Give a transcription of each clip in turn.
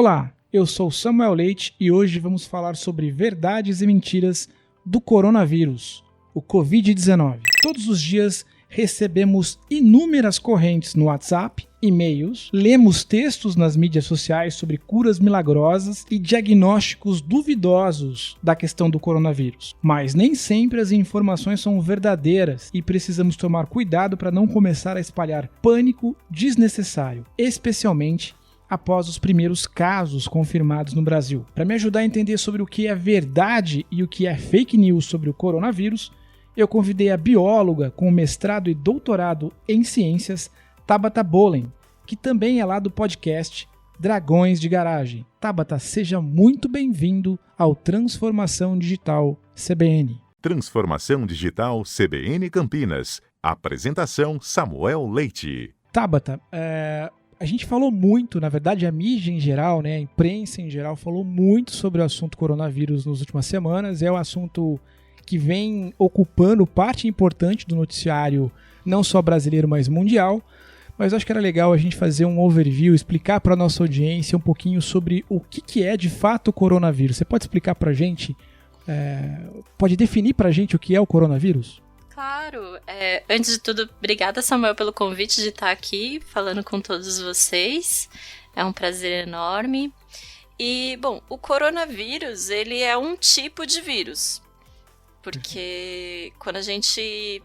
Olá, eu sou Samuel Leite e hoje vamos falar sobre verdades e mentiras do coronavírus, o Covid-19. Todos os dias recebemos inúmeras correntes no WhatsApp, e-mails, lemos textos nas mídias sociais sobre curas milagrosas e diagnósticos duvidosos da questão do coronavírus. Mas nem sempre as informações são verdadeiras e precisamos tomar cuidado para não começar a espalhar pânico desnecessário, especialmente após os primeiros casos confirmados no Brasil. Para me ajudar a entender sobre o que é verdade e o que é fake news sobre o coronavírus, eu convidei a bióloga com mestrado e doutorado em ciências, Tabata Bolen, que também é lá do podcast Dragões de Garagem. Tabata, seja muito bem-vindo ao Transformação Digital CBN. Transformação Digital CBN Campinas. Apresentação Samuel Leite. Tabata, a gente falou muito, na verdade a mídia em geral, né, a imprensa em geral falou muito sobre o assunto coronavírus nas últimas semanas. É um assunto que vem ocupando parte importante do noticiário, não só brasileiro, mas mundial. Mas eu acho que era legal a gente fazer um overview, explicar para a nossa audiência um pouquinho sobre o que é de fato o coronavírus. Você pode explicar para a gente, pode definir para a gente o que é o coronavírus? Claro. Antes de tudo, obrigada, Samuel, pelo convite de estar aqui falando com todos vocês. É um prazer enorme. E, bom, o coronavírus, ele é um tipo de vírus. Porque quando a gente,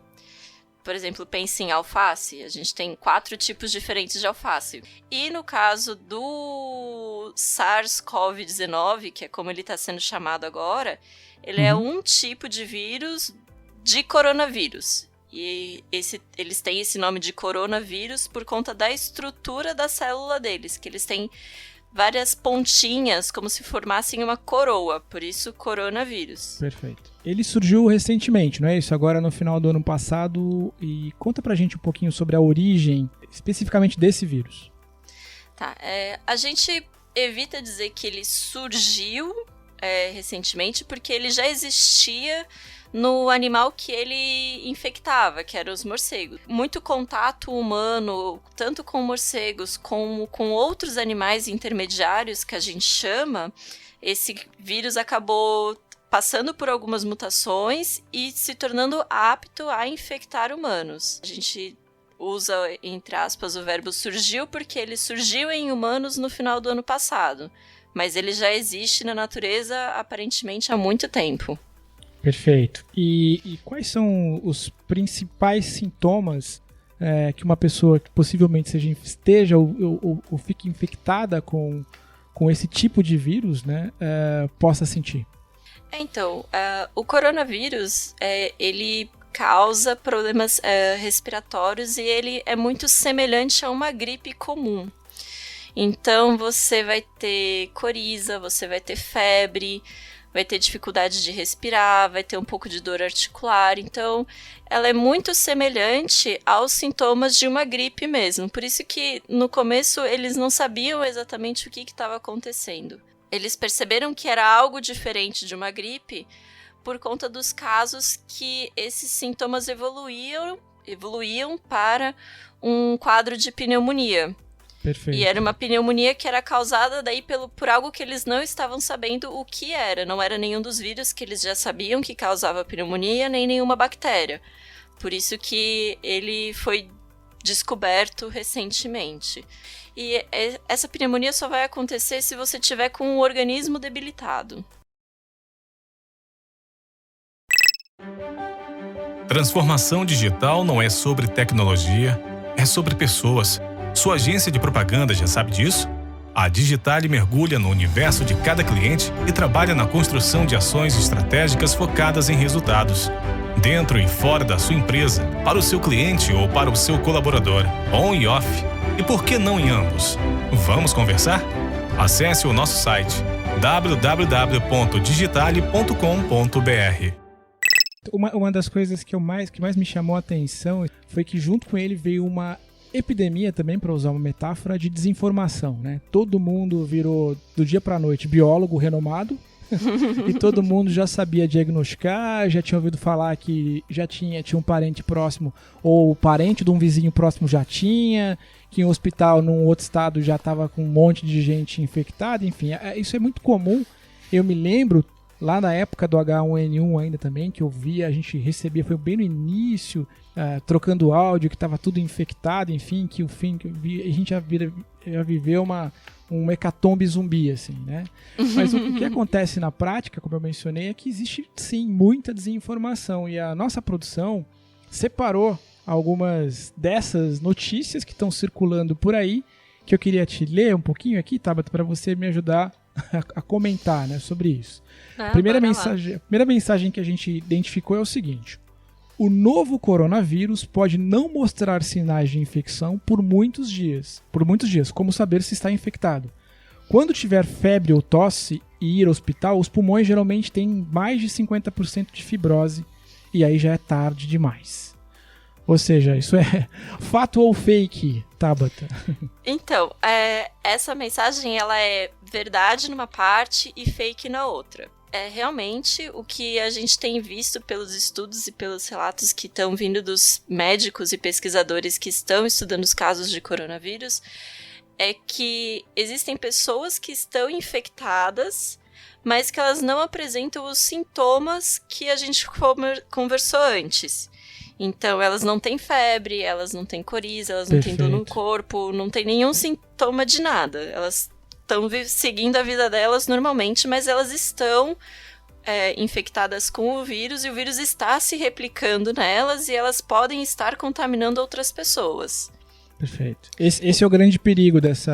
por exemplo, pensa em alface, a gente tem 4 tipos diferentes de alface. E no caso do SARS-CoV-19, que é como ele está sendo chamado agora, ele é um tipo de vírus de coronavírus. E eles têm esse nome de coronavírus por conta da estrutura da célula deles, que eles têm várias pontinhas, como se formassem uma coroa, por isso coronavírus. Perfeito. Ele surgiu recentemente, não é isso? Agora no final do ano passado. E conta pra gente um pouquinho sobre a origem, especificamente desse vírus. Tá, a gente evita dizer que ele surgiu recentemente, porque ele já existia no animal que ele infectava, que eram os morcegos. Muito contato humano, tanto com morcegos como com outros animais intermediários, que a gente chama, esse vírus acabou passando por algumas mutações e se tornando apto a infectar humanos. A gente usa, entre aspas, o verbo surgiu porque ele surgiu em humanos no final do ano passado, mas ele já existe na natureza aparentemente há muito tempo. Perfeito. E quais são os principais sintomas que uma pessoa que possivelmente esteja ou fique infectada com esse tipo de vírus, né, possa sentir? Então, o coronavírus, ele causa problemas respiratórios e ele é muito semelhante a uma gripe comum. Então, você vai ter coriza, você vai ter febre, vai ter dificuldade de respirar, vai ter um pouco de dor articular. Então, ela é muito semelhante aos sintomas de uma gripe mesmo. Por isso que, no começo, eles não sabiam exatamente o que estava acontecendo. Eles perceberam que era algo diferente de uma gripe por conta dos casos que esses sintomas evoluíam para um quadro de pneumonia. Perfeito. E era uma pneumonia que era causada daí por algo que eles não estavam sabendo o que era. Não era nenhum dos vírus que eles já sabiam que causava pneumonia, nem nenhuma bactéria. Por isso que ele foi descoberto recentemente. E essa pneumonia só vai acontecer se você tiver com o organismo debilitado. Transformação digital não é sobre tecnologia, é sobre pessoas. Sua agência de propaganda já sabe disso? A Digitale mergulha no universo de cada cliente e trabalha na construção de ações estratégicas focadas em resultados. Dentro e fora da sua empresa, para o seu cliente ou para o seu colaborador, on e off. E por que não em ambos? Vamos conversar? Acesse o nosso site www.digitale.com.br. Uma das coisas que mais me chamou a atenção foi que junto com ele veio uma epidemia também, para usar uma metáfora, de desinformação, né? Todo mundo virou, do dia para a noite, biólogo renomado, E todo mundo já sabia diagnosticar, já tinha ouvido falar que já tinha um parente próximo, ou o parente de um vizinho próximo já tinha, que em um hospital num outro estado já estava com um monte de gente infectada, enfim, isso é muito comum. Eu me lembro, lá na época do H1N1 ainda também, que eu via, a gente recebia, foi bem no início, trocando áudio, que estava tudo infectado, enfim, que a gente já viveu um hecatombe zumbi, assim, né? Mas o que acontece na prática, como eu mencionei, é que existe, sim, muita desinformação, e a nossa produção separou algumas dessas notícias que estão circulando por aí, que eu queria te ler um pouquinho aqui, Tabata, para você me ajudar a comentar, né, sobre isso. A primeira mensagem que a gente identificou é o seguinte: o novo coronavírus pode não mostrar sinais de infecção por muitos dias. Como saber se está infectado? Quando tiver febre ou tosse e ir ao hospital, os pulmões geralmente têm mais de 50% de fibrose e aí já é tarde demais. Ou seja, isso é fato ou fake, Tabata? Então, essa mensagem ela é verdade numa parte e fake na outra. Realmente o que a gente tem visto pelos estudos e pelos relatos que estão vindo dos médicos e pesquisadores que estão estudando os casos de coronavírus é que existem pessoas que estão infectadas, mas que elas não apresentam os sintomas que a gente conversou antes. Então, elas não têm febre, elas não têm coriza, elas não têm dor no corpo, não tem nenhum sintoma de nada. Elas estão seguindo a vida delas normalmente, mas elas estão infectadas com o vírus e o vírus está se replicando nelas e elas podem estar contaminando outras pessoas. Perfeito. Esse é o grande perigo desse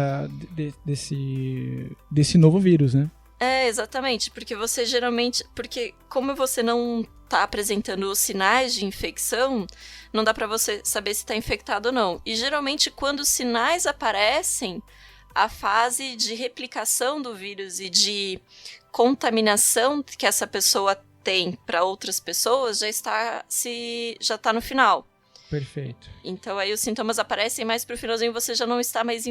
novo vírus, né? Exatamente, porque você geralmente... Porque como você não está apresentando os sinais de infecção, não dá para você saber se está infectado ou não. E geralmente quando os sinais aparecem, a fase de replicação do vírus e de contaminação que essa pessoa tem para outras pessoas já está no final. Perfeito. Então aí os sintomas aparecem mais pro finalzinho, você já não está mais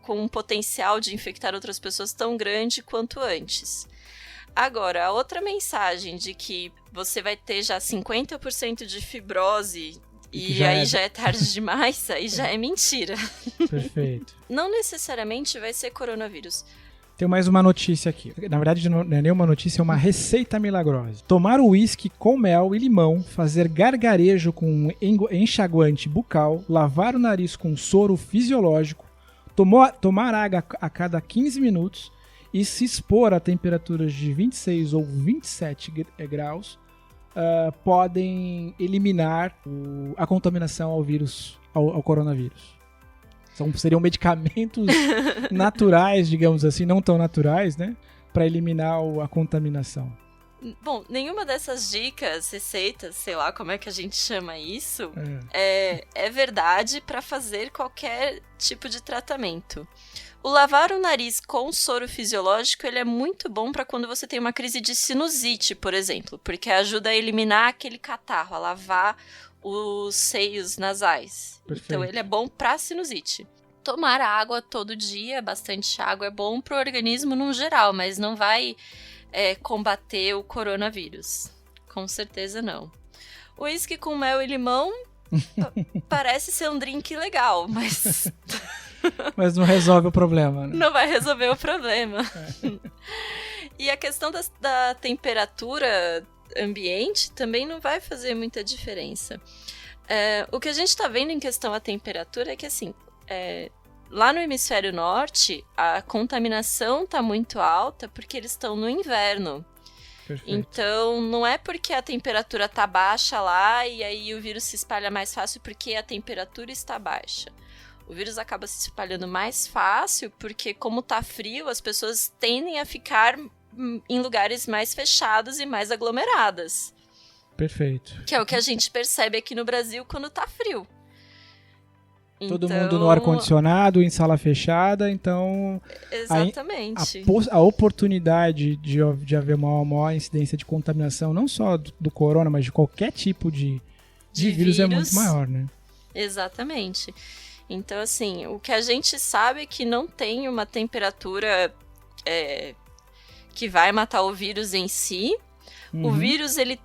com um potencial de infectar outras pessoas tão grande quanto antes. Agora, a outra mensagem de que você vai ter já 50% de fibrose e aí já é tarde demais, aí já é mentira. Perfeito. Não necessariamente vai ser coronavírus. Tem mais uma notícia aqui. Na verdade, não é nenhuma notícia, é uma receita milagrosa. Tomar uísque com mel e limão, fazer gargarejo com enxaguante bucal, lavar o nariz com soro fisiológico, tomar água a cada 15 minutos e se expor a temperaturas de 26 ou 27 graus podem eliminar a contaminação ao coronavírus. Seriam medicamentos naturais, digamos assim, não tão naturais, né? Para eliminar a contaminação. Bom, nenhuma dessas dicas, receitas, sei lá como é que a gente chama isso, é verdade para fazer qualquer tipo de tratamento. O lavar o nariz com soro fisiológico ele é muito bom para quando você tem uma crise de sinusite, por exemplo, porque ajuda a eliminar aquele catarro, a lavar os seios nasais. Perfeito. Então ele é bom para sinusite. Tomar água todo dia, bastante água, é bom para o organismo no geral, mas não vai combater o coronavírus. Com certeza não. Uísque com mel e limão parece ser um drink legal, mas... mas não resolve o problema, né? Não vai resolver o problema. E a questão da temperatura ambiente também não vai fazer muita diferença. O que a gente está vendo em questão à temperatura é que, assim, lá no hemisfério norte, a contaminação está muito alta porque eles estão no inverno. Perfeito. Então, não é porque a temperatura está baixa lá e aí o vírus se espalha mais fácil porque a temperatura está baixa. O vírus acaba se espalhando mais fácil porque, como está frio, as pessoas tendem a ficar em lugares mais fechados e mais aglomeradas. Perfeito. Que é o que a gente percebe aqui no Brasil quando tá frio. Todo mundo no ar-condicionado, em sala fechada, então... Exatamente. A oportunidade de haver uma maior incidência de contaminação, não só do corona, mas de qualquer tipo de vírus é muito maior, né? Exatamente. Então, assim, o que a gente sabe é que não tem uma temperatura... que vai matar o vírus em si. O vírus, ele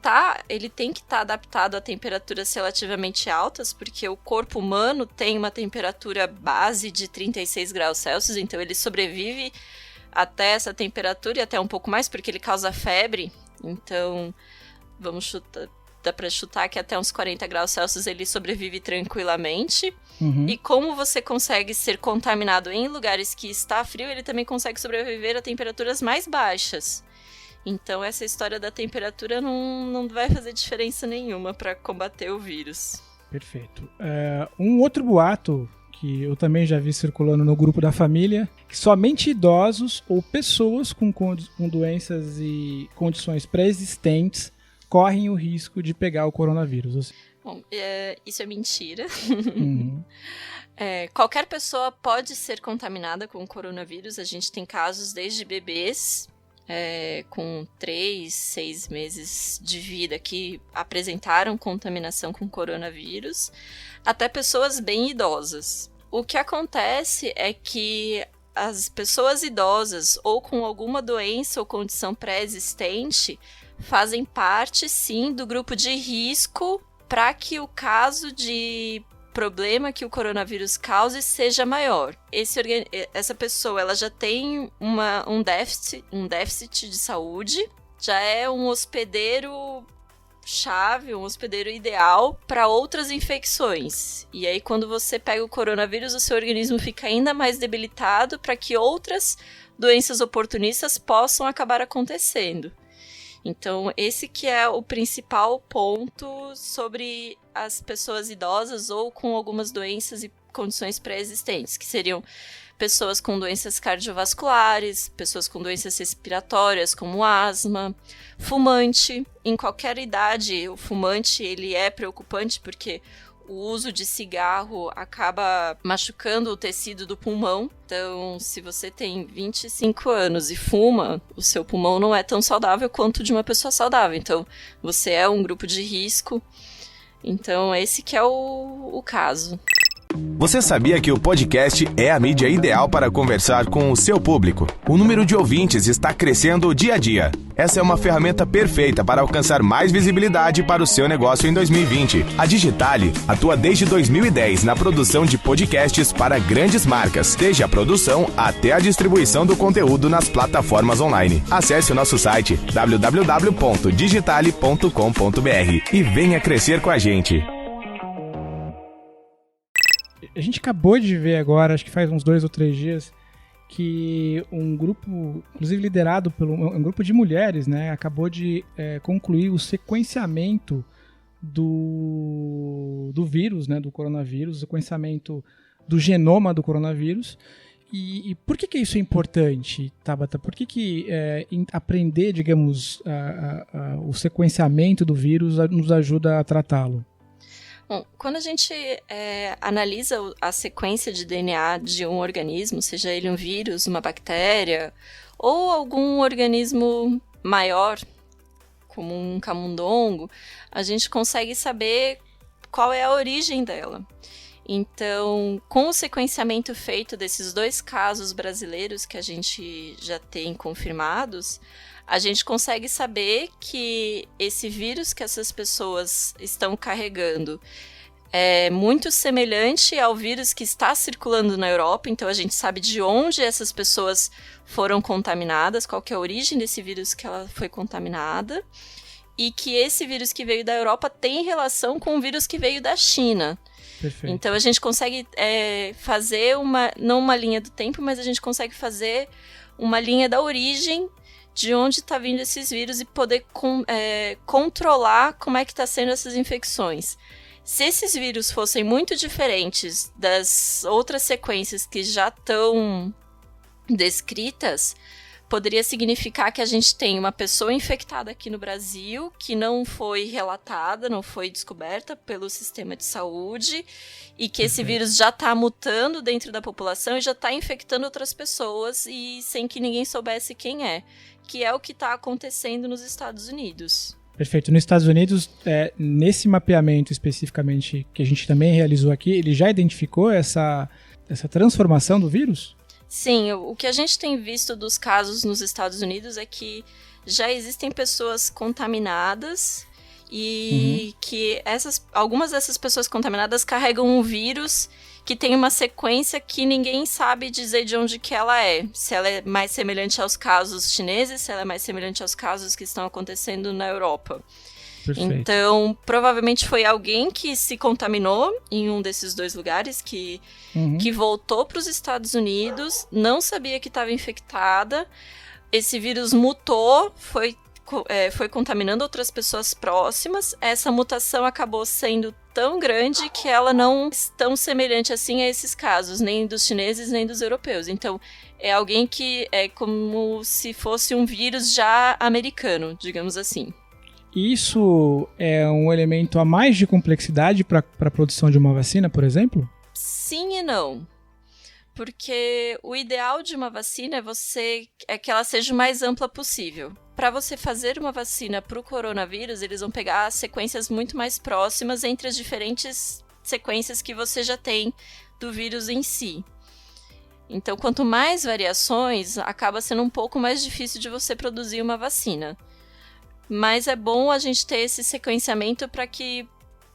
tem que estar adaptado a temperaturas relativamente altas, porque o corpo humano tem uma temperatura base de 36 graus Celsius, então ele sobrevive até essa temperatura e até um pouco mais, porque ele causa febre. Então, dá pra chutar que até uns 40 graus Celsius ele sobrevive tranquilamente. E como você consegue ser contaminado em lugares que está frio, ele também consegue sobreviver a temperaturas mais baixas. Então, essa história da temperatura não vai fazer diferença nenhuma para combater o vírus. Perfeito. Um outro boato que eu também já vi circulando no grupo da família, que somente idosos ou pessoas com doenças e condições pré-existentes correm o risco de pegar o coronavírus. Bom, isso é mentira. Qualquer pessoa pode ser contaminada com o coronavírus. A gente tem casos desde bebês com 3, 6 meses de vida que apresentaram contaminação com coronavírus, até pessoas bem idosas. O que acontece é que as pessoas idosas ou com alguma doença ou condição pré-existente fazem parte, sim, do grupo de risco para que o caso de problema que o coronavírus cause seja maior. Essa pessoa ela já tem um déficit de saúde, já é um hospedeiro-chave, um hospedeiro ideal para outras infecções. E aí, quando você pega o coronavírus, o seu organismo fica ainda mais debilitado para que outras doenças oportunistas possam acabar acontecendo. Então, esse que é o principal ponto sobre as pessoas idosas ou com algumas doenças e condições pré-existentes, que seriam pessoas com doenças cardiovasculares, pessoas com doenças respiratórias, como asma, fumante. Em qualquer idade, o fumante ele é preocupante porque o uso de cigarro acaba machucando o tecido do pulmão. Então, se você tem 25 anos e fuma, o seu pulmão não é tão saudável quanto de uma pessoa saudável. Então, você é um grupo de risco. Então, esse que é o caso. Você sabia que o podcast é a mídia ideal para conversar com o seu público? O número de ouvintes está crescendo dia a dia. Essa é uma ferramenta perfeita para alcançar mais visibilidade para o seu negócio em 2020. A Digitale atua desde 2010 na produção de podcasts para grandes marcas, desde a produção até a distribuição do conteúdo nas plataformas online. Acesse o nosso site www.digitale.com.br e venha crescer com a gente. A gente acabou de ver agora, acho que faz uns 2 ou 3 dias, que um grupo, inclusive liderado por um grupo de mulheres, né, acabou de concluir o sequenciamento do vírus, né, do coronavírus, o sequenciamento do genoma do coronavírus. E por que isso é importante, Tabata? Por que aprender, digamos, o sequenciamento do vírus nos ajuda a tratá-lo? Bom, quando a gente analisa a sequência de DNA de um organismo, seja ele um vírus, uma bactéria, ou algum organismo maior, como um camundongo, a gente consegue saber qual é a origem dela. Então, com o sequenciamento feito desses 2 casos brasileiros que a gente já tem confirmados, a gente consegue saber que esse vírus que essas pessoas estão carregando é muito semelhante ao vírus que está circulando na Europa. Então, a gente sabe de onde essas pessoas foram contaminadas, qual que é a origem desse vírus que ela foi contaminada, e que esse vírus que veio da Europa tem relação com o vírus que veio da China. Perfeito. Então, a gente consegue fazer não uma linha do tempo, mas a gente consegue fazer uma linha da origem de onde está vindo esses vírus e poder controlar como é que está sendo essas infecções. Se esses vírus fossem muito diferentes das outras sequências que já estão descritas, poderia significar que a gente tem uma pessoa infectada aqui no Brasil que não foi relatada, não foi descoberta pelo sistema de saúde e que esse vírus já está mutando dentro da população e já está infectando outras pessoas e sem que ninguém soubesse quem é, que é o que está acontecendo nos Estados Unidos. Perfeito. Nos Estados Unidos, nesse mapeamento especificamente que a gente também realizou aqui, ele já identificou essa transformação do vírus? Sim, o que a gente tem visto dos casos nos Estados Unidos é que já existem pessoas contaminadas e que algumas dessas pessoas contaminadas carregam um vírus que tem uma sequência que ninguém sabe dizer de onde que ela é. Se ela é mais semelhante aos casos chineses, se ela é mais semelhante aos casos que estão acontecendo na Europa. Perfeito. Então, provavelmente foi alguém que se contaminou em um desses dois lugares, que voltou para os Estados Unidos, não sabia que estava infectada, esse vírus mutou, foi contaminando outras pessoas próximas, essa mutação acabou sendo tão grande que ela não é tão semelhante assim a esses casos, nem dos chineses, nem dos europeus. Então, é alguém que é como se fosse um vírus já americano, digamos assim. Isso é um elemento a mais de complexidade para a produção de uma vacina, por exemplo? Sim e não. Porque o ideal de uma vacina é que ela seja o mais ampla possível. Para você fazer uma vacina para o coronavírus, eles vão pegar sequências muito mais próximas entre as diferentes sequências que você já tem do vírus em si. Então, quanto mais variações, acaba sendo um pouco mais difícil de você produzir uma vacina. Mas é bom a gente ter esse sequenciamento para que,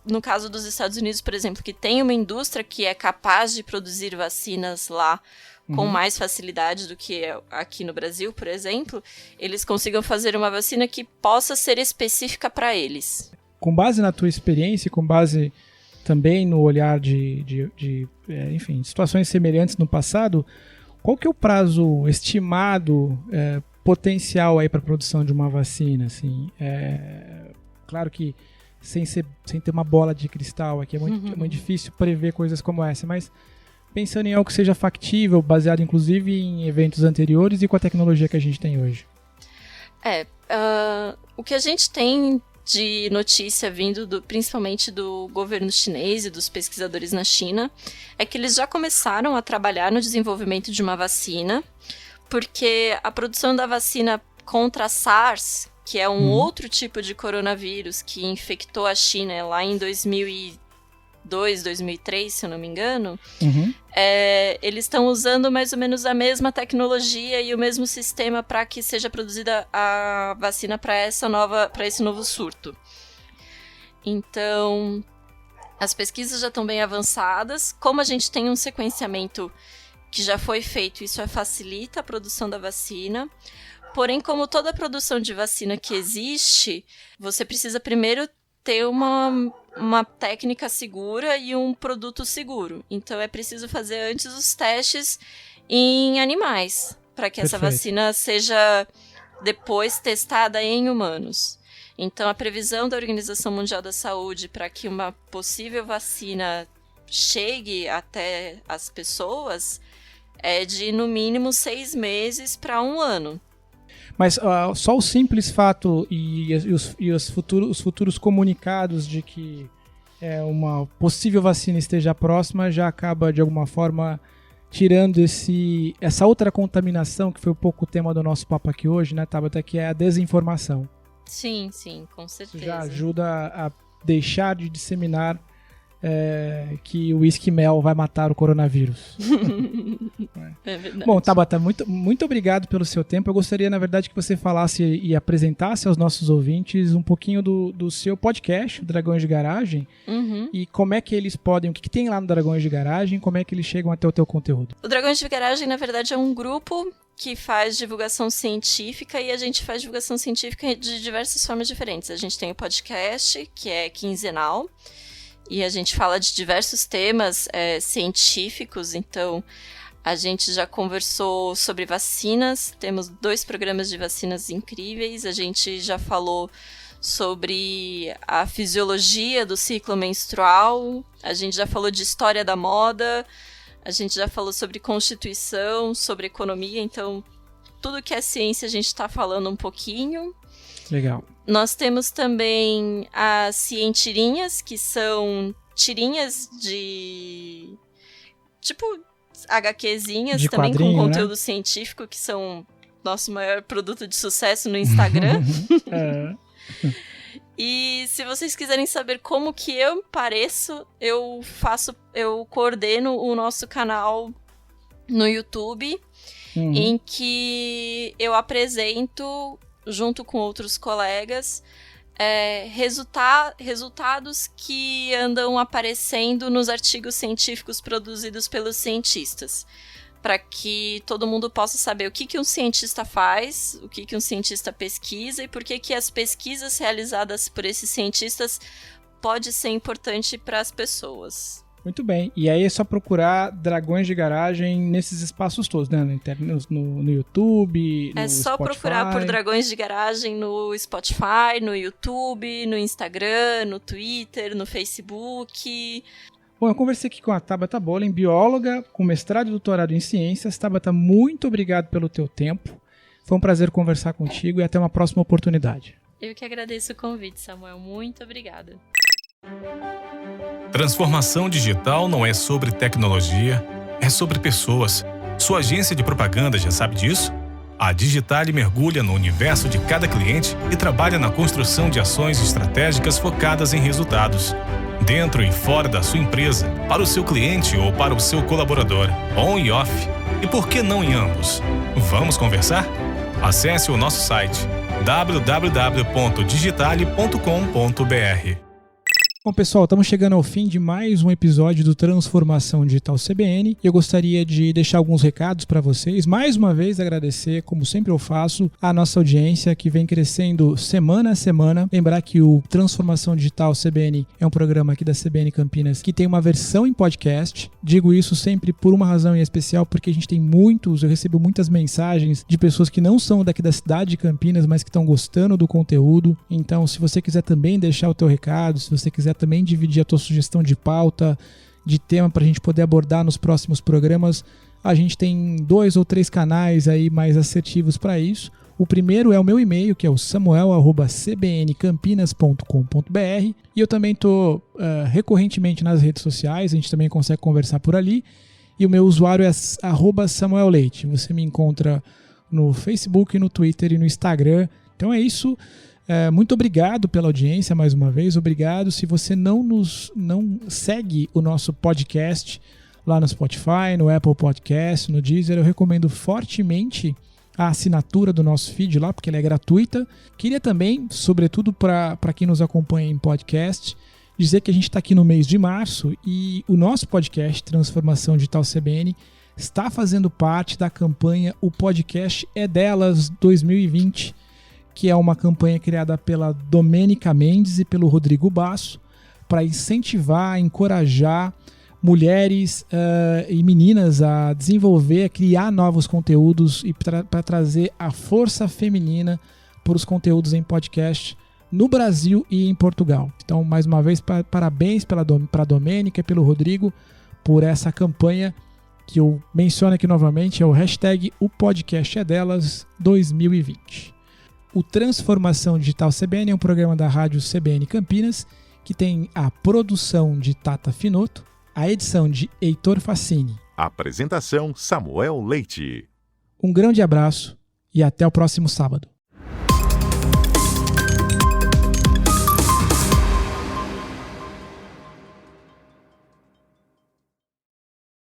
no caso dos Estados Unidos, por exemplo, que tem uma indústria que é capaz de produzir vacinas lá com mais facilidade do que aqui no Brasil, por exemplo, eles consigam fazer uma vacina que possa ser específica para eles. Com base na tua experiência, com base também no olhar de situações semelhantes no passado, qual que é o prazo estimado potencial aí para a produção de uma vacina? Assim? Claro que sem ter uma bola de cristal aqui é muito difícil prever coisas como essa, mas pensando em algo que seja factível, baseado inclusive em eventos anteriores e com a tecnologia que a gente tem hoje. O que a gente tem de notícia vindo principalmente do governo chinês e dos pesquisadores na China é que eles já começaram a trabalhar no desenvolvimento de uma vacina, porque a produção da vacina contra a SARS, que é um outro tipo de coronavírus que infectou a China lá em 2002, 2003, se eu não me engano, eles estão usando mais ou menos a mesma tecnologia e o mesmo sistema para que seja produzida a vacina para esse novo surto. Então, as pesquisas já estão bem avançadas. Como a gente tem um sequenciamento que já foi feito, isso facilita a produção da vacina. Porém, como toda produção de vacina que existe, você precisa primeiro ter uma técnica segura e um produto seguro. Então, é preciso fazer antes os testes em animais, para que essa vacina seja depois testada em humanos. Então, a previsão da Organização Mundial da Saúde para que uma possível vacina chegue até as pessoas é de, no mínimo, 6 meses para 1 ano. Mas só o simples fato e os futuros comunicados de que uma possível vacina esteja próxima já acaba, de alguma forma, tirando essa outra contaminação, que foi um pouco o tema do nosso papo aqui hoje, né, Tabata, que é a desinformação. Sim, com certeza. Já ajuda a deixar de disseminar que o whisky mel vai matar o coronavírus. É verdade. Bom, Tabata, muito obrigado pelo seu tempo. Eu gostaria, na verdade, que você falasse e apresentasse aos nossos ouvintes um pouquinho do seu podcast, Dragões de Garagem, e como é que eles podem, o que tem lá no Dragões de Garagem, como é que eles chegam até o teu conteúdo. O Dragões de Garagem, na verdade, é um grupo que faz divulgação científica, e a gente faz divulgação científica de diversas formas diferentes. A gente tem o podcast, que é quinzenal, e a gente fala de diversos temas científicos. Então, a gente já conversou sobre vacinas, temos 2 programas de vacinas incríveis, a gente já falou sobre a fisiologia do ciclo menstrual, a gente já falou de história da moda, a gente já falou sobre constituição, sobre economia. Então, tudo que é ciência a gente está falando um pouquinho. Legal. Nós temos também as cientirinhas, que são tirinhas de... tipo HQzinhas, de também com conteúdo, né, científico, que são nosso maior produto de sucesso no Instagram. E se vocês quiserem saber como que eu pareço, eu coordeno o nosso canal no YouTube, em que eu apresento, junto com outros colegas, resultados que andam aparecendo nos artigos científicos produzidos pelos cientistas, para que todo mundo possa saber o que um cientista faz, o que um cientista pesquisa e por que as pesquisas realizadas por esses cientistas pode ser importante para as pessoas. Muito bem. E aí é só procurar Dragões de Garagem nesses espaços todos, né? No YouTube, no É só Spotify. Procurar por Dragões de Garagem no Spotify, no YouTube, no Instagram, no Twitter, no Facebook. Bom, eu conversei aqui com a Tabata Bollen, bióloga com mestrado e doutorado em ciências. Tabata, muito obrigado pelo teu tempo. Foi um prazer conversar contigo e até uma próxima oportunidade. Eu que agradeço o convite, Samuel. Muito obrigada. Transformação digital não é sobre tecnologia, é sobre pessoas. Sua agência de propaganda já sabe disso? A Digitale mergulha no universo de cada cliente e trabalha na construção de ações estratégicas focadas em resultados. Dentro e fora da sua empresa, para o seu cliente ou para o seu colaborador, on e off. E por que não em ambos? Vamos conversar? Acesse o nosso site www.digitale.com.br. Bom, pessoal, estamos chegando ao fim de mais um episódio do Transformação Digital CBN. Eu gostaria de deixar alguns recados para vocês. Mais uma vez, agradecer, como sempre eu faço, a nossa audiência que vem crescendo semana a semana. Lembrar que o Transformação Digital CBN é um programa aqui da CBN Campinas que tem uma versão em podcast. Digo isso sempre por uma razão em especial, porque a gente tem eu recebo muitas mensagens de pessoas que não são daqui da cidade de Campinas, mas que estão gostando do conteúdo. Então, se você quiser também deixar o teu recado, se você quiser também dividir a tua sugestão de pauta, de tema para a gente poder abordar nos próximos programas, a gente tem 2 ou 3 canais aí mais assertivos para isso. O primeiro é o meu e-mail, que é o samuel@cbncampinas.com.br, e eu também estou recorrentemente nas redes sociais, a gente também consegue conversar por ali, e o meu usuário é @samuelleite. Você me encontra no Facebook, no Twitter e no Instagram. Então é isso. Muito obrigado pela audiência mais uma vez. Obrigado. Se você não segue o nosso podcast lá no Spotify, no Apple Podcast, no Deezer, eu recomendo fortemente a assinatura do nosso feed lá, porque ela é gratuita. Queria também, sobretudo para quem nos acompanha em podcast, dizer que a gente está aqui no mês de março e o nosso podcast Transformação Digital CBN está fazendo parte da campanha O Podcast é Delas 2020, que é uma campanha criada pela Domênica Mendes e pelo Rodrigo Basso para incentivar, encorajar mulheres e meninas a desenvolver, a criar novos conteúdos e para trazer a força feminina para os conteúdos em podcast no Brasil e em Portugal. Então, mais uma vez, parabéns para a Domênica e pelo Rodrigo por essa campanha que eu menciono aqui novamente, é o hashtag O Podcast é Delas 2020. O Transformação Digital CBN é um programa da Rádio CBN Campinas, que tem a produção de Tata Finoto, a edição de Heitor Facini. Apresentação Samuel Leite. Um grande abraço e até o próximo sábado.